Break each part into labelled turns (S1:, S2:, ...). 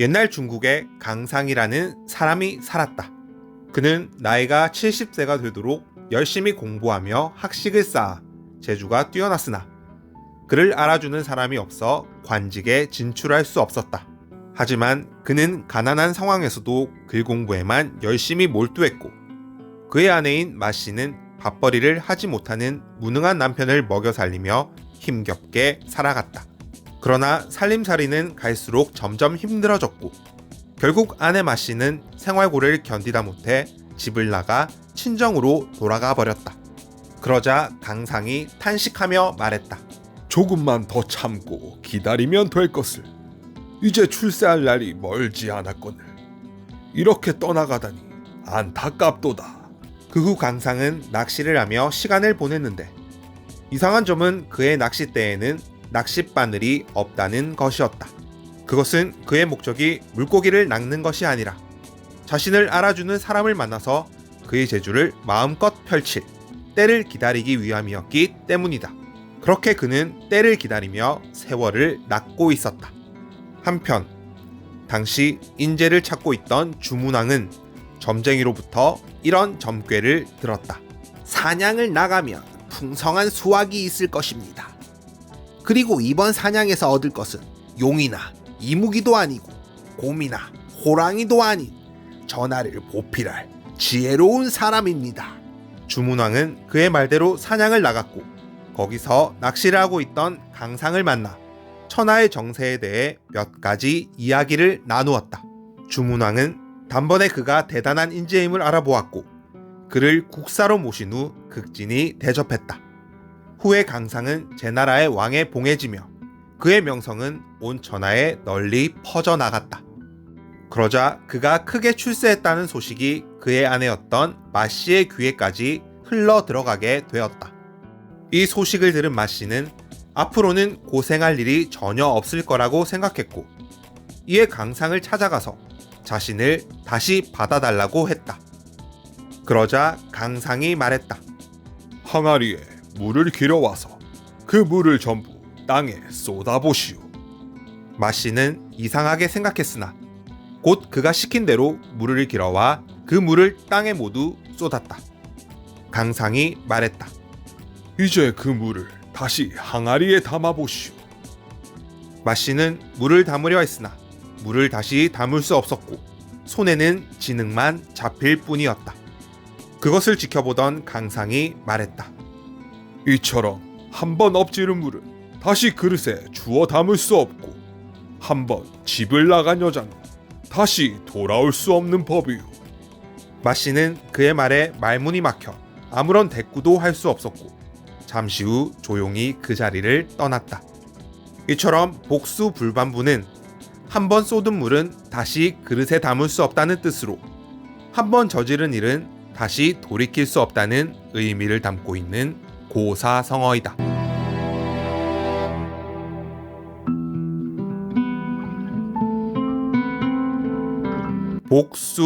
S1: 옛날 중국에 강상이라는 사람이 살았다. 그는 나이가 70세가 되도록 열심히 공부하며 학식을 쌓아 재주가 뛰어났으나 그를 알아주는 사람이 없어 관직에 진출할 수 없었다. 하지만 그는 가난한 상황에서도 글 공부에만 열심히 몰두했고 그의 아내인 마 씨는 밥벌이를 하지 못하는 무능한 남편을 먹여 살리며 힘겹게 살아갔다. 그러나 살림살이는 갈수록 점점 힘들어졌고 결국 아내 마 씨는 생활고를 견디다 못해 집을 나가 친정으로 돌아가 버렸다. 그러자 강상이 탄식하며 말했다.
S2: 조금만 더 참고 기다리면 될 것을. 이제 출세할 날이 멀지 않았거늘. 이렇게 떠나가다니 안타깝도다.
S1: 그 후 강상은 낚시를 하며 시간을 보냈는데 이상한 점은 그의 낚싯대에는 낚싯바늘이 없다는 것이었다. 그것은 그의 목적이 물고기를 낚는 것이 아니라 자신을 알아주는 사람을 만나서 그의 재주를 마음껏 펼칠 때를 기다리기 위함이었기 때문이다. 그렇게 그는 때를 기다리며 세월을 낚고 있었다. 한편 당시 인재를 찾고 있던 주문왕은 점쟁이로부터 이런 점괘를 들었다. 사냥을 나가면 풍성한 수확이 있을 것입니다. 그리고 이번 사냥에서 얻을 것은 용이나 이무기도 아니고 곰이나 호랑이도 아닌 전하를 보필할 지혜로운 사람입니다. 주문왕은 그의 말대로 사냥을 나갔고 거기서 낚시를 하고 있던 강상을 만나 천하의 정세에 대해 몇 가지 이야기를 나누었다. 주문왕은 단번에 그가 대단한 인재임을 알아보았고 그를 국사로 모신 후 극진히 대접했다. 후에 강상은 제나라의 왕에 봉해지며 그의 명성은 온 천하에 널리 퍼져나갔다. 그러자 그가 크게 출세했다는 소식이 그의 아내였던 마 씨의 귀에까지 흘러 들어가게 되었다. 이 소식을 들은 마 씨는 앞으로는 고생할 일이 전혀 없을 거라고 생각했고 이에 강상을 찾아가서 자신을 다시 받아달라고 했다. 그러자 강상이 말했다.
S2: 항아리에 물을 길어와서 그 물을 전부 땅에 쏟아보시오.
S1: 마 씨는 이상하게 생각했으나 곧 그가 시킨 대로 물을 길어와 그 물을 땅에 모두 쏟았다. 강상이 말했다.
S2: 이제 그 물을 다시 항아리에 담아보시오.
S1: 마 씨는 물을 담으려 했으나 물을 다시 담을 수 없었고 손에는 진흙만 잡힐 뿐이었다. 그것을 지켜보던 강상이 말했다.
S2: 이처럼 한번 엎지른 물은 다시 그릇에 주워 담을 수 없고 한번 집을 나간 여자는 다시 돌아올 수 없는 법이오.
S1: 마 씨는 그의 말에 말문이 막혀 아무런 대꾸도 할 수 없었고 잠시 후 조용히 그 자리를 떠났다. 이처럼 복수불반부는 한 번 쏟은 물은 다시 그릇에 담을 수 없다는 뜻으로 한 번 저지른 일은 다시 돌이킬 수 없다는 의미를 담고 있는 고사성어이다.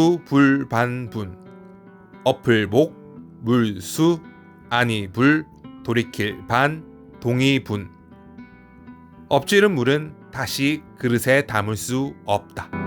S1: 복수불반분 어플복 물수 아니불 돌이킬 반 동의분 엎지른 물은 다시 그릇에 담을 수 없다.